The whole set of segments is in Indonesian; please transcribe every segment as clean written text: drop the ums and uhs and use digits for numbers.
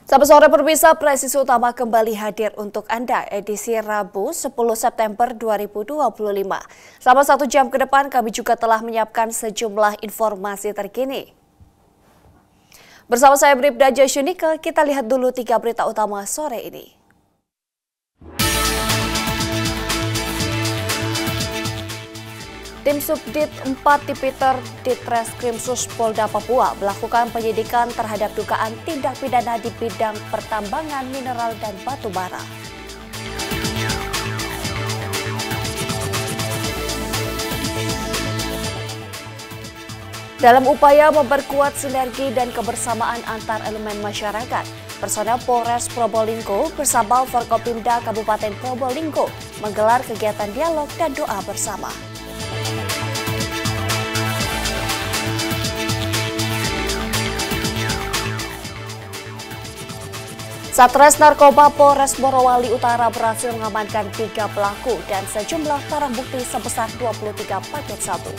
Selamat sore pemirsa, Presisi Utama kembali hadir untuk Anda edisi Rabu 10 September 2025. Selama 1 jam ke depan kami juga telah menyiapkan sejumlah informasi terkini. Bersama saya Bribda Jashunika, kita lihat dulu 3 berita utama sore ini. Tim Subdit 4 Tipiter Ditreskrimsus Polda Papua melakukan penyidikan terhadap dugaan tindak pidana di bidang pertambangan mineral dan batu bara. Dalam upaya memperkuat sinergi dan kebersamaan antar elemen masyarakat, personel Polres Probolinggo bersama Forkopimda Kabupaten Probolinggo menggelar kegiatan dialog dan doa bersama. Satres Narkoba Polres Morowali Utara berhasil mengamankan 3 pelaku dan sejumlah barang bukti sebesar 23 paket sabu.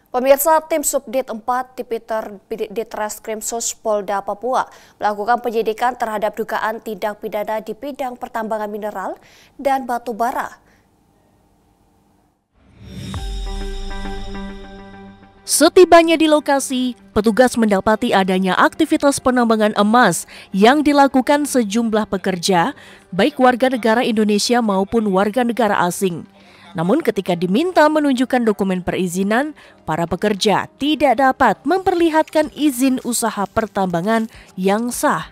Pemirsa, Tim Subdit 4 Tipiter Ditreskrimsus Polda Papua melakukan penyidikan terhadap dugaan tindak pidana di bidang pertambangan mineral dan batu bara. Setibanya di lokasi, petugas mendapati adanya aktivitas penambangan emas yang dilakukan sejumlah pekerja, baik warga negara Indonesia maupun warga negara asing. Namun ketika diminta menunjukkan dokumen perizinan, para pekerja tidak dapat memperlihatkan izin usaha pertambangan yang sah.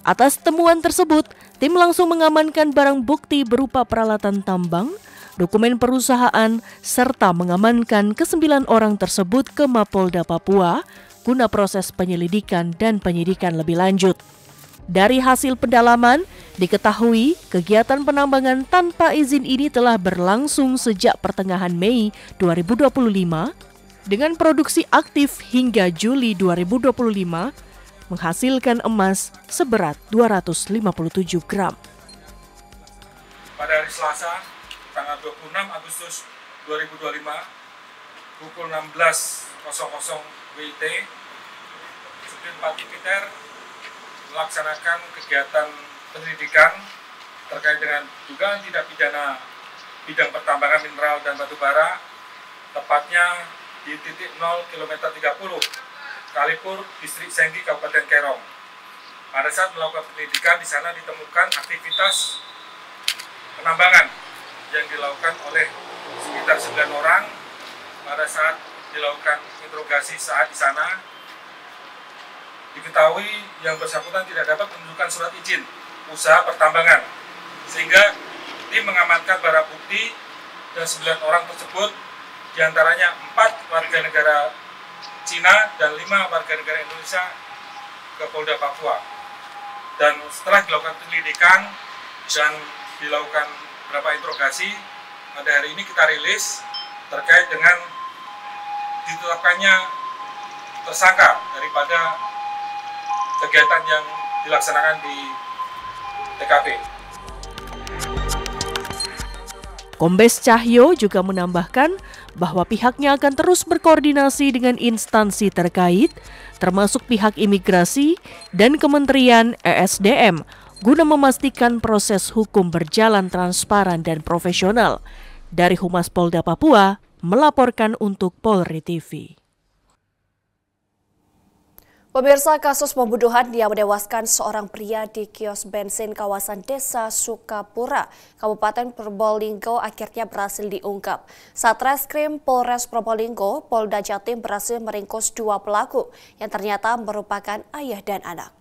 Atas temuan tersebut, tim langsung mengamankan barang bukti berupa peralatan tambang, dokumen perusahaan, serta mengamankan ke-9 orang tersebut ke Mapolda Papua guna proses penyelidikan dan penyidikan lebih lanjut. Dari hasil pendalaman, diketahui kegiatan penambangan tanpa izin ini telah berlangsung sejak pertengahan Mei 2025 dengan produksi aktif hingga Juli 2025 menghasilkan emas seberat 257 gram. Pada hari Selasa, tanggal 26 Agustus 2025, pukul 16.00 WIT, Subdit 4 Tipiter melaksanakan kegiatan penyelidikan terkait dengan dugaan tindak pidana bidang pertambangan mineral dan batu bara, tepatnya di titik 0 km 30 Kalipur, Distrik Senggi, Kabupaten Kerong. Pada saat melakukan penyelidikan, di sana ditemukan aktivitas penambangan yang dilakukan oleh sekitar 9 orang. Pada saat dilakukan interogasi saat di sana, diketahui yang bersangkutan tidak dapat menunjukkan surat izin usaha pertambangan, sehingga tim mengamankan barang bukti dan 9 orang tersebut, diantaranya 4 warga negara Cina dan 5 warga negara Indonesia ke Polda Papua. Dan setelah dilakukan penyelidikan dan dilakukan beberapa interogasi, pada hari ini kita rilis terkait dengan ditetapkannya tersangka daripada kegiatan yang dilaksanakan di TKP. Kombes Cahyo juga menambahkan bahwa pihaknya akan terus berkoordinasi dengan instansi terkait, termasuk pihak imigrasi dan Kementerian ESDM, guna memastikan proses hukum berjalan transparan dan profesional. Dari Humas Polda Papua, melaporkan untuk Polri TV. Pemirsa, kasus pembunuhan yang menewaskan seorang pria di kios bensin kawasan Desa Sukapura, Kabupaten Probolinggo akhirnya berhasil diungkap. Satreskrim Polres Probolinggo, Polda Jatim berhasil meringkus 2 pelaku yang ternyata merupakan ayah dan anak.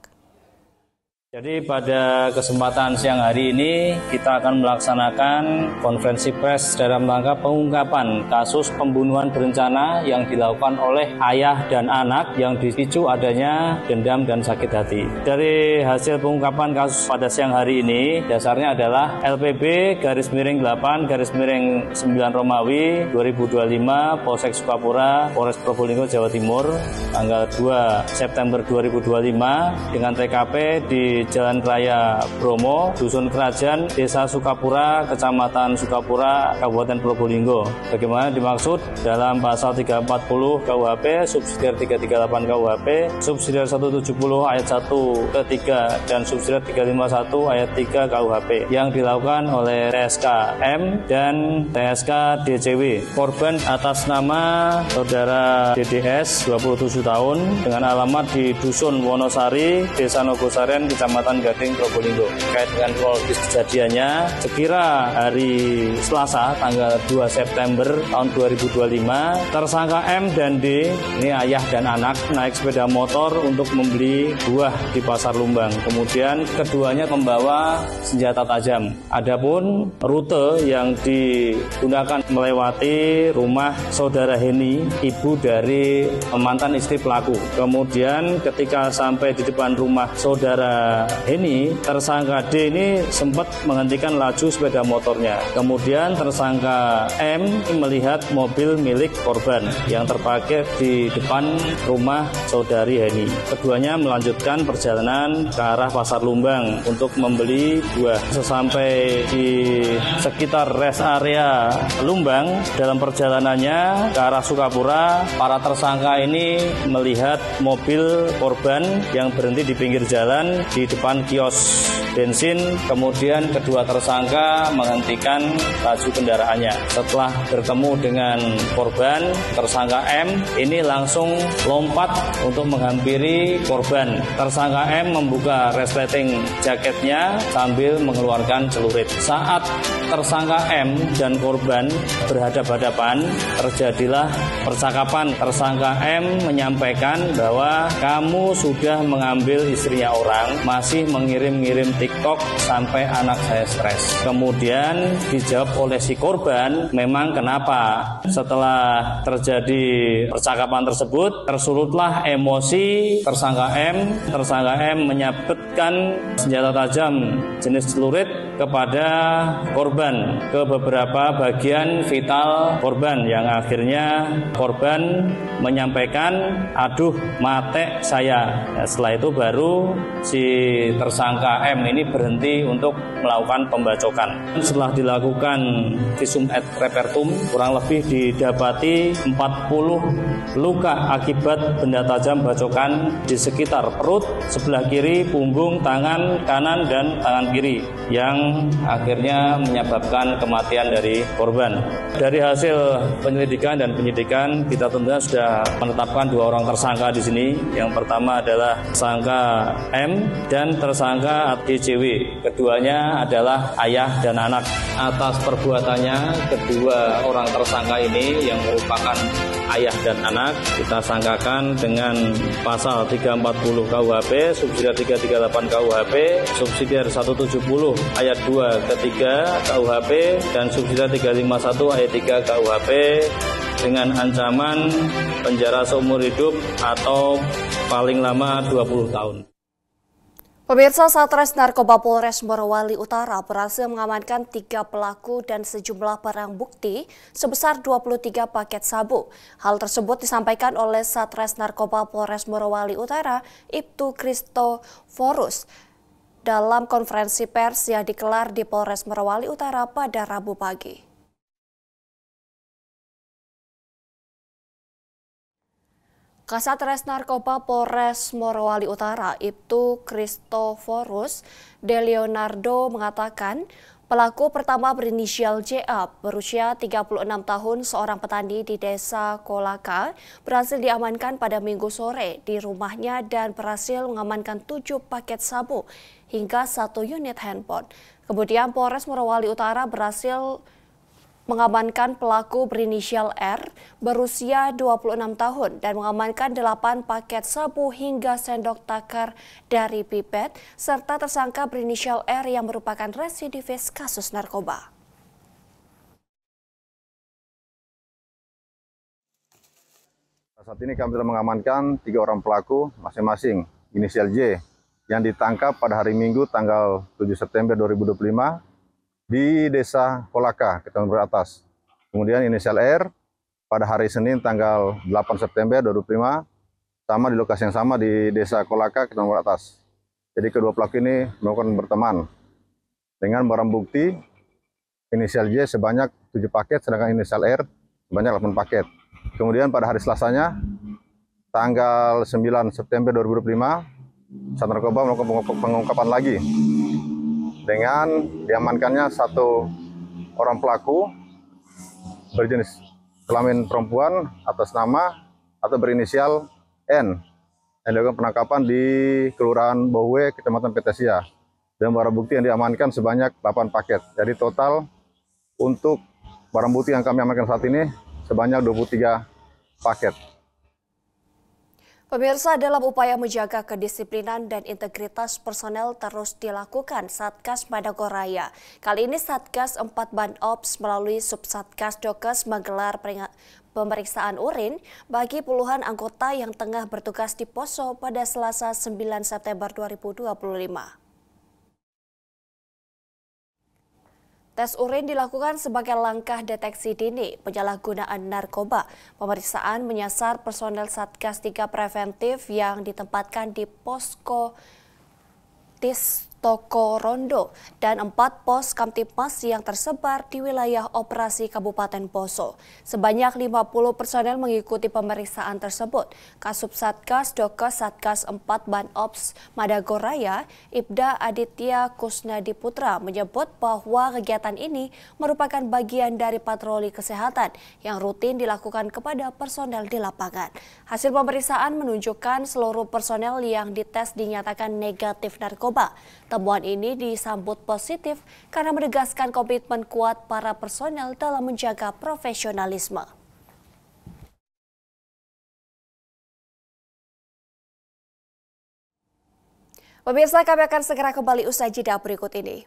Jadi pada kesempatan siang hari ini kita akan melaksanakan konferensi pers dalam rangka pengungkapan kasus pembunuhan berencana yang dilakukan oleh ayah dan anak yang dipicu adanya dendam dan sakit hati. Dari hasil pengungkapan kasus pada siang hari ini dasarnya adalah LPB /8/9 Romawi 2025 Polsek Sukapura, Polres Probolinggo, Jawa Timur tanggal 2 September 2025 dengan TKP di Jalan Raya Bromo, Dusun Kerajaan, Desa Sukapura, Kecamatan Sukapura, Kabupaten Probolinggo. Bagaimana dimaksud dalam pasal 340 KUHP, subsidiar 338 KUHP, subsidiar 170 ayat 1 ke 3 dan subsidiar 351 ayat 3 KUHP yang dilakukan oleh TSK M dan TSK DCW. Korban atas nama Saudara DDS 27 tahun dengan alamat di Dusun Wonosari, Desa Nogosaren, Kecamatan Gading, Probolinggo. Terkait dengan kronologis kejadiannya, sekira hari Selasa tanggal 2 September tahun 2025, tersangka M dan D, ini ayah dan anak, naik sepeda motor untuk membeli buah di Pasar Lumbang. Kemudian keduanya membawa senjata tajam. Adapun rute yang digunakan melewati rumah Saudara Heni, ibu dari mantan istri pelaku. Kemudian ketika sampai di depan rumah Saudara Heni, tersangka D ini sempat menghentikan laju sepeda motornya. Kemudian tersangka M melihat mobil milik korban yang terparkir di depan rumah Saudari Heni. Keduanya melanjutkan perjalanan ke arah Pasar Lumbang untuk membeli buah. Sesampai di sekitar rest area Lumbang, dalam perjalanannya ke arah Sukapura, para tersangka ini melihat mobil korban yang berhenti di pinggir jalan di depan kios bensin. Kemudian kedua tersangka menghentikan laju kendaraannya. Setelah bertemu dengan korban, tersangka M ini langsung lompat untuk menghampiri korban. Tersangka M membuka resleting jaketnya sambil mengeluarkan celurit. Saat tersangka M dan korban berhadapan-hadapan, terjadilah percakapan. Tersangka M menyampaikan bahwa kamu sudah mengambil istrinya orang, masih mengirim-ngirim TikTok sampai anak saya stres. Kemudian dijawab oleh si korban, memang kenapa? Setelah terjadi percakapan tersebut, tersurutlah emosi tersangka M. Tersangka M menyabetkan senjata tajam jenis celurit kepada korban ke beberapa bagian vital korban yang akhirnya korban menyampaikan, aduh mate saya. Nah, setelah itu baru si tersangka M ini berhenti untuk melakukan pembacokan. Setelah dilakukan visum et repertum, kurang lebih didapati 40 luka akibat benda tajam bacokan di sekitar perut, sebelah kiri, punggung, tangan kanan dan tangan kiri yang akhirnya menyebabkan kematian dari korban. Dari hasil penyelidikan dan penyidikan, kita tentunya sudah menetapkan dua orang tersangka di sini. Yang pertama adalah tersangka M dan tersangka DCW. Keduanya adalah ayah dan anak. Atas perbuatannya, kedua orang tersangka ini yang merupakan ayah dan anak kita sangkakan dengan pasal 340 KUHP, subsidiar 338 KUHP, subsidiar 170 ayat 2 ke 3 KUHP dan subsidiar 351 ayat 3 KUHP dengan ancaman penjara seumur hidup atau paling lama 20 tahun. Pemirsa, Satres Narkoba Polres Morowali Utara berhasil mengamankan 3 pelaku dan sejumlah barang bukti sebesar 23 paket sabu. Hal tersebut disampaikan oleh Satres Narkoba Polres Morowali Utara, Ibtu Kristoforus, dalam konferensi pers yang digelar di Polres Morowali Utara pada Rabu pagi. Kasatres Narkoba Polres Morowali Utara, Ibtu Kristoforus De Leonardo mengatakan pelaku pertama berinisial JA berusia 36 tahun, seorang petani di Desa Kolaka, berhasil diamankan pada Minggu sore di rumahnya dan berhasil mengamankan 7 paket sabu hingga 1 unit handphone. Kemudian Polres Morowali Utara berhasil mengamankan pelaku berinisial R berusia 26 tahun dan mengamankan 8 paket sabu hingga sendok takar dari pipet serta tersangka berinisial R yang merupakan residivis kasus narkoba. Saat ini kami telah mengamankan 3 orang pelaku masing-masing inisial J yang ditangkap pada hari Minggu tanggal 7 September 2025 di Desa Kolaka, Kecamatan Beratas. Kemudian inisial R pada hari Senin tanggal 8 September 2025 sama di lokasi yang sama di Desa Kolaka, Kecamatan Beratas. Jadi kedua pelaku ini melakukan berteman dengan barang bukti inisial J sebanyak 7 paket, sedangkan inisial R sebanyak 8 paket. Kemudian pada hari Selasanya tanggal 9 September 2025 Sat Narkoba melakukan pengungkapan lagi dengan diamankannya 1 orang pelaku berjenis kelamin perempuan atas nama atau berinisial N yang dilakukan penangkapan di Kelurahan Bohwe, Kecamatan Petesia. Dan barang bukti yang diamankan sebanyak 8 paket. Jadi total untuk barang bukti yang kami amankan saat ini sebanyak 23 paket. Pemirsa, dalam upaya menjaga kedisiplinan dan integritas personel terus dilakukan Satgas Madagoraya. Kali ini Satgas 4 Banops melalui Subsatgas Dokes menggelar pemeriksaan urin bagi puluhan anggota yang tengah bertugas di Poso pada Selasa 9 September 2025. Tes urin dilakukan sebagai langkah deteksi dini penyalahgunaan narkoba. Pemeriksaan menyasar personel Satgas 3 preventif yang ditempatkan di posko Toko Rondo dan 4 pos Kamtipmas yang tersebar di wilayah operasi Kabupaten Poso. Sebanyak 50 personel mengikuti pemeriksaan tersebut. Kasubsatgas Dokes Satgas 4 Banops Madagoraya, Ibda Aditya Kusnadi Putra menyebut bahwa kegiatan ini merupakan bagian dari patroli kesehatan yang rutin dilakukan kepada personel di lapangan. Hasil pemeriksaan menunjukkan seluruh personel yang dites dinyatakan negatif narkoba. Temuan ini disambut positif karena menegaskan komitmen kuat para personel dalam menjaga profesionalisme. Pemirsa, kami akan segera kembali usai jeda berikut ini.